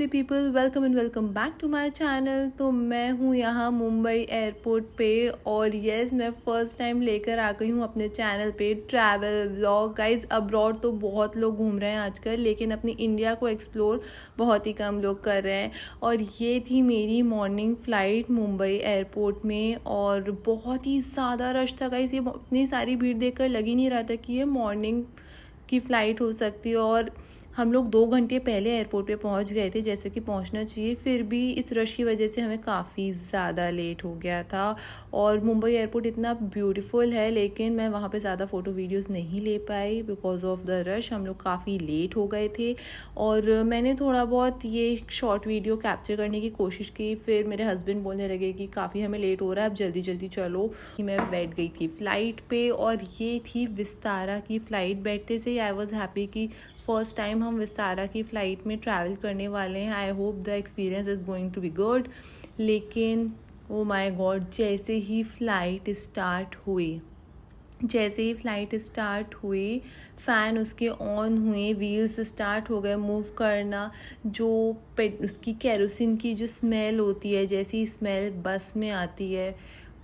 Lovely people, welcome and welcome back to my channel. तो मैं हूँ यहाँ मुंबई एयरपोर्ट पे और यस मैं फ़र्स्ट टाइम लेकर आ गई हूँ अपने चैनल पे ट्रैवल व्लॉग। गाइज अब्रॉड तो बहुत लोग घूम रहे हैं आजकल, लेकिन अपनी इंडिया को एक्सप्लोर बहुत ही कम लोग कर रहे हैं। और ये थी मेरी मॉर्निंग फ़्लाइट मुंबई एयरपोर्ट में और बहुत ही ज़्यादा रश था गाइज। ये इतनी सारी भीड़ देख कर लग ही नहीं रहा था कि ये मॉर्निंग की फ़्लाइट हो सकती है। और हम लोग 2 घंटे पहले एयरपोर्ट पे पहुंच गए थे जैसे कि पहुंचना चाहिए, फिर भी इस रश की वजह से हमें काफ़ी ज़्यादा लेट हो गया था। और मुंबई एयरपोर्ट इतना ब्यूटीफुल है, लेकिन मैं वहाँ पे ज़्यादा फ़ोटो वीडियोस नहीं ले पाई बिकॉज ऑफ द रश। हम लोग काफ़ी लेट हो गए थे और मैंने थोड़ा बहुत ये शॉर्ट वीडियो कैप्चर करने की कोशिश की। फिर मेरे हस्बैंड बोलने लगे कि काफ़ी हमें लेट हो रहा है, अब जल्दी जल्दी चलो। मैं बैठ गई थी फ़्लाइट पे और ये थी विस्तारा की फ़्लाइट। बैठते से आई वॉज़ हैप्पी कि फ़र्स्ट टाइम हम विस्तारा की फ़्लाइट में ट्रैवल करने वाले हैं। I hope the experience is going to be good. लेकिन ओ माय गॉड, जैसे ही फ़्लाइट स्टार्ट हुई फ़ैन उसके ऑन हुए, व्हील्स स्टार्ट हो गए मूव करना। जो उसकी केरोसिन की जो स्मेल होती है, जैसी स्मेल बस में आती है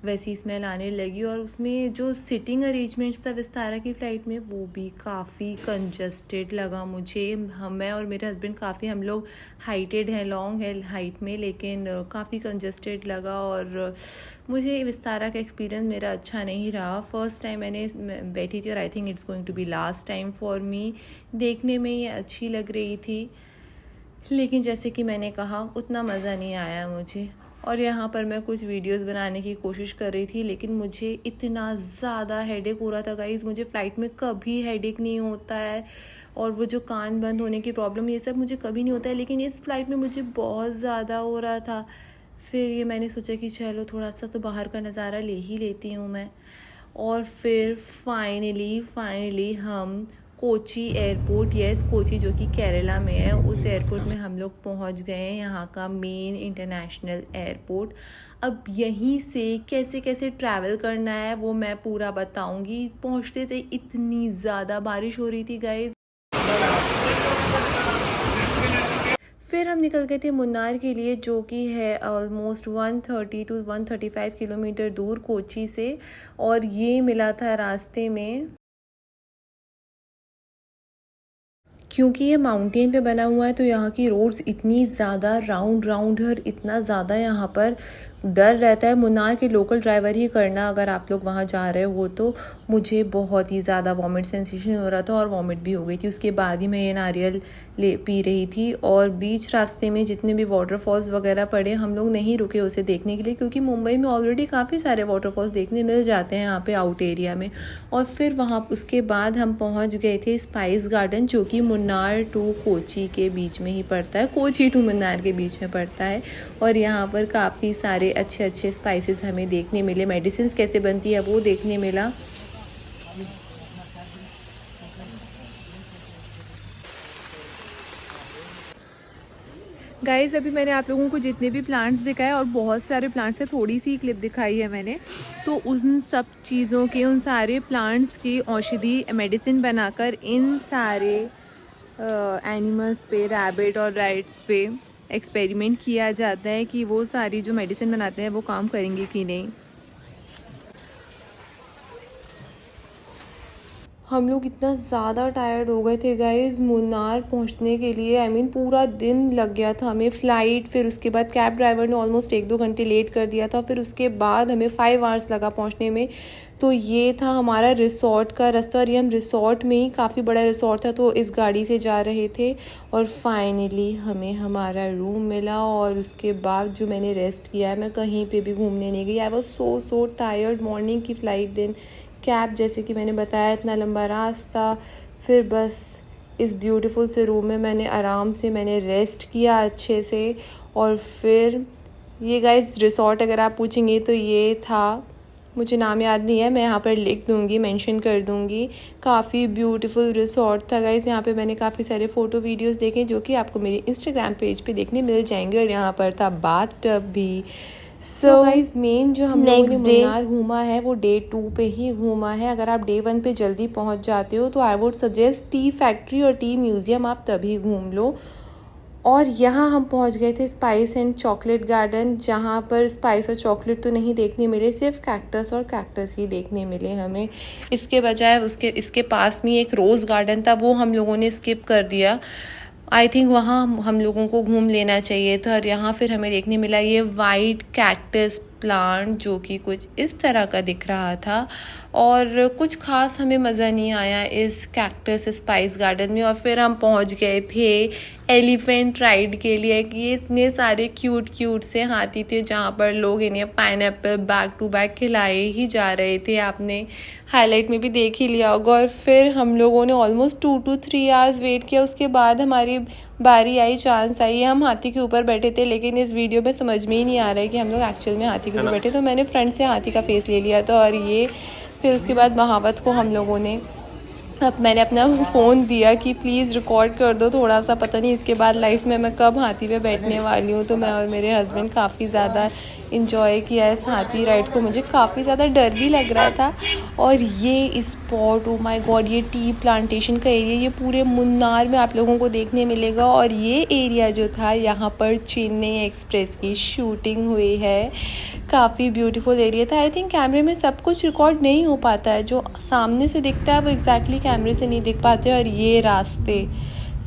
वैसी स्मेल आने लगी। और उसमें जो सिटिंग अरेंजमेंट्स था विस्तारा की फ़्लाइट में, वो भी काफ़ी कंजस्टेड लगा मुझे। मैं और मेरे हस्बैंड काफ़ी, हम लोग हाइटेड हैं, लॉन्ग है हाइट में, लेकिन काफ़ी कंजस्टेड लगा। और मुझे विस्तारा का एक्सपीरियंस मेरा अच्छा नहीं रहा। फ़र्स्ट टाइम मैंने बैठी थी और I think it's going to be last time for me. देखने में ये अच्छी लग रही थी, लेकिन जैसे कि मैंने कहा उतना मज़ा नहीं आया मुझे। और यहाँ पर मैं कुछ वीडियोस बनाने की कोशिश कर रही थी, लेकिन मुझे इतना ज़्यादा हेडेक हो रहा था गाइज़। मुझे फ़्लाइट में कभी हेडेक नहीं होता है, और वो जो कान बंद होने की प्रॉब्लम, ये सब मुझे कभी नहीं होता है, लेकिन इस फ़्लाइट में मुझे बहुत ज़्यादा हो रहा था। फिर ये मैंने सोचा कि चलो थोड़ा सा तो बाहर का नज़ारा ले ही लेती हूँ मैं। और फिर फाइनली हम कोची एयरपोर्ट, यस कोची जो कि केरला में है, उस एयरपोर्ट में हम लोग पहुंच गए हैं, यहाँ का मेन इंटरनेशनल एयरपोर्ट। अब यहीं से कैसे कैसे ट्रैवल करना है वो मैं पूरा बताऊंगी। पहुंचते से इतनी ज़्यादा बारिश हो रही थी गाइज। फिर हम निकल गए थे मुन्नार के लिए, जो कि है ऑलमोस्ट 130 to 135 किलोमीटर दूर कोची से। और ये मिला था रास्ते में, क्योंकि ये माउंटेन पे बना हुआ है तो यहाँ की रोड्स इतनी ज़्यादा राउंड है और इतना ज़्यादा यहाँ पर डर रहता है। मुन्नार के लोकल ड्राइवर ही करना अगर आप लोग वहाँ जा रहे हो तो। मुझे बहुत ही ज़्यादा वॉमिट सेंसेशन हो रहा था और वॉमिट भी हो गई थी। उसके बाद ही मैं ये नारियल पी रही थी। और बीच रास्ते में जितने भी वाटरफॉल्स वगैरह पड़े, हम लोग नहीं रुके उसे देखने के लिए, क्योंकि मुंबई में ऑलरेडी काफ़ी सारे वाटरफॉल्स देखने मिल जाते हैं यहाँ पे आउट एरिया में। और फिर वहाँ उसके बाद हम पहुँच गए थे स्पाइस गार्डन, जो कि मुन्नार टू कोची के बीच में ही पड़ता है, कोची टू मुन्नार के बीच में पड़ता है। और यहाँ पर काफ़ी सारे अच्छे अच्छे स्पाइसेस हमें देखने मिले, मेडिसिन कैसे बनती है वो देखने मिला। गाइज़ अभी मैंने आप लोगों को जितने भी प्लांट्स दिखाए, और बहुत सारे प्लांट्स हैं, थोड़ी सी क्लिप दिखाई है मैंने, तो उन सब चीज़ों के, उन सारे प्लांट्स की औषधि मेडिसिन बनाकर इन सारे एनिमल्स पे, रैबिट और राइट्स पे एक्सपेरिमेंट किया जाता है कि वो सारी जो मेडिसिन बनाते हैं वो काम करेंगे कि नहीं। हम लोग इतना ज़्यादा टायर्ड हो गए थे गाइज मुन्नार पहुंचने के लिए। आई मीन पूरा दिन लग गया था हमें फ़्लाइट, फिर उसके बाद कैब ड्राइवर ने ऑलमोस्ट 1-2 घंटे लेट कर दिया था, फिर उसके बाद हमें 5 आवर्स लगा पहुंचने में। तो ये था हमारा रिसोर्ट का रास्ता, और ये हम रिसोर्ट में ही, काफ़ी बड़ा रिसोर्ट था तो इस गाड़ी से जा रहे थे। और फाइनली हमें हमारा रूम मिला, और उसके बाद जो मैंने रेस्ट किया है, मैं कहीं पे भी घूमने नहीं गई। I was so tired. Morning की फ़्लाइट, दिन कैब, जैसे कि मैंने बताया, इतना लंबा रास्ता, फिर बस इस ब्यूटीफुल से रूम में मैंने आराम से रेस्ट किया अच्छे से। और फिर ये गाइस रिसोर्ट अगर आप पूछेंगे तो ये था, मुझे नाम याद नहीं है, मैं यहाँ पर लिख दूँगी, मेंशन कर दूँगी। काफ़ी ब्यूटीफुल रिसोर्ट था गाइस। यहाँ पे मैंने काफ़ी सारे फ़ोटो वीडियोस देखे जो कि आपको मेरे इंस्टाग्राम पेज पे देखने मिल जाएंगे। और यहाँ पर था बाथ टब भी। सो गाइज मेन जो हम लोगों ने मुन्नार घूमा है वो डे 2 पे ही घूमा है। अगर आप डे 1 पे जल्दी पहुंच जाते हो तो I would suggest tea factory और टी म्यूज़ियम आप तभी घूम लो। और यहाँ हम पहुँच गए थे स्पाइस एंड चॉकलेट गार्डन, जहाँ पर स्पाइस और चॉकलेट तो नहीं देखने मिले, सिर्फ कैक्टस और कैक्टस ही देखने मिले हमें। इसके बजाय इसके पास में एक रोज़ गार्डन था, वो हम लोगों ने स्किप कर दिया। आई थिंक वहाँ हम लोगों को घूम लेना चाहिए था। और यहाँ फिर हमें देखने मिला ये वाइट कैक्टस प्लांट, जो कि कुछ इस तरह का दिख रहा था और कुछ खास हमें मज़ा नहीं आया इस कैक्टस स्पाइस गार्डन में। और फिर हम पहुँच गए थे एलिफेंट राइड के लिए कि ये इतने सारे क्यूट से हाथी थे, जहाँ पर लोग इन्हें पाइनएप्पल बैक टू बैक खिलाए ही जा रहे थे। आपने हाईलाइट में भी देख ही लिया होगा। और फिर हम लोगों ने ऑलमोस्ट 2 to 3 आवर्स वेट किया। उसके बाद हमारी बारी आई, चांस आई, हम हाथी के ऊपर बैठे थे। लेकिन इस वीडियो में समझ में ही नहीं आ रहा है कि हम लोग एक्चुअल में हाथी के ऊपर बैठे, तो मैंने फ्रंट से हाथी का फेस ले लिया था। और ये फिर उसके बाद महावत को हम लोगों ने मैंने अपना फ़ोन दिया कि प्लीज़ रिकॉर्ड कर दो थोड़ा सा, पता नहीं इसके बाद लाइफ में मैं कब हाथी पे बैठने वाली हूँ। तो मैं और मेरे हस्बैंड काफ़ी ज़्यादा इंजॉय किया इस हाथी राइड को। मुझे काफ़ी ज़्यादा डर भी लग रहा था। और ये स्पॉट, ओ माय गॉड, ये टी प्लांटेशन का एरिया, ये पूरे मुन्नार में आप लोगों को देखने मिलेगा। और ये एरिया जो था, यहाँ पर चेन्नई एक्सप्रेस की शूटिंग हुई है। काफ़ी ब्यूटीफुल एरिया था। आई थिंक कैमरे में सब कुछ रिकॉर्ड नहीं हो पाता है, जो सामने से दिखता है वो एग्जैक्टली कैमरे से नहीं दिख पाते। और ये रास्ते,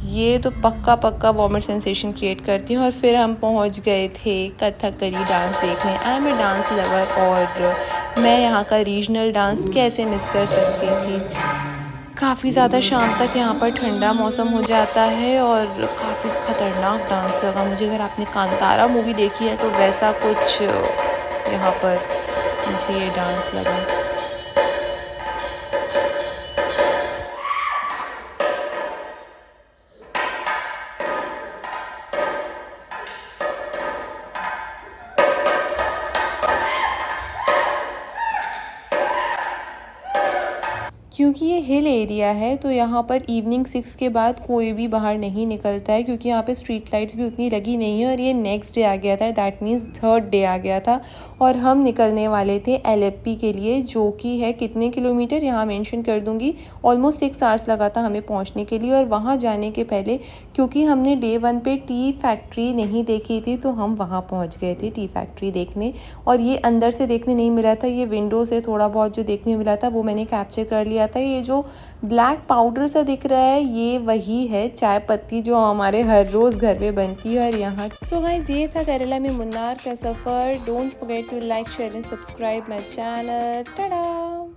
ये तो पक्का वॉमिट सेंसेशन क्रिएट करती हैं। और फिर हम पहुंच गए थे कथकली डांस देखने। I am a dance lover और मैं यहाँ का रीजनल डांस कैसे मिस कर सकती थी। काफ़ी ज़्यादा शाम तक यहाँ पर ठंडा मौसम हो जाता है और काफ़ी ख़तरनाक डांस लगा मुझे। अगर आपने कांतारा मूवी देखी है तो वैसा कुछ यहाँ पर मुझे ये डांस लगा। क्योंकि ये हिल एरिया है तो यहाँ पर इवनिंग 6 के बाद कोई भी बाहर नहीं निकलता है, क्योंकि यहाँ पे स्ट्रीट लाइट्स भी उतनी लगी नहीं है। और ये नेक्स्ट डे आ गया था, दैट मीन्स 3rd डे आ गया था। और हम निकलने वाले थे LFP के लिए, जो कि है कितने किलोमीटर यहाँ मेंशन कर दूँगी। ऑलमोस्ट 6 आवर्स लगा था हमें पहुँचने के लिए। और वहाँ जाने के पहले, क्योंकि हमने डे 1 पे टी फैक्ट्री नहीं देखी थी, तो हम वहाँ पहुँच गए थे टी फैक्ट्री देखने। और ये अंदर से देखने नहीं मिला था, ये विंडो से थोड़ा बहुत जो देखने मिला था वो मैंने कैप्चर कर लिया था। ये जो ब्लैक पाउडर सा दिख रहा है, ये वही है चाय पत्ती जो हमारे हर रोज़ घर में बनती है। और यहाँ सो गाइस, ये था केरला में मुन्नार का सफ़र। Don't forget to like, share and subscribe my channel. Tata.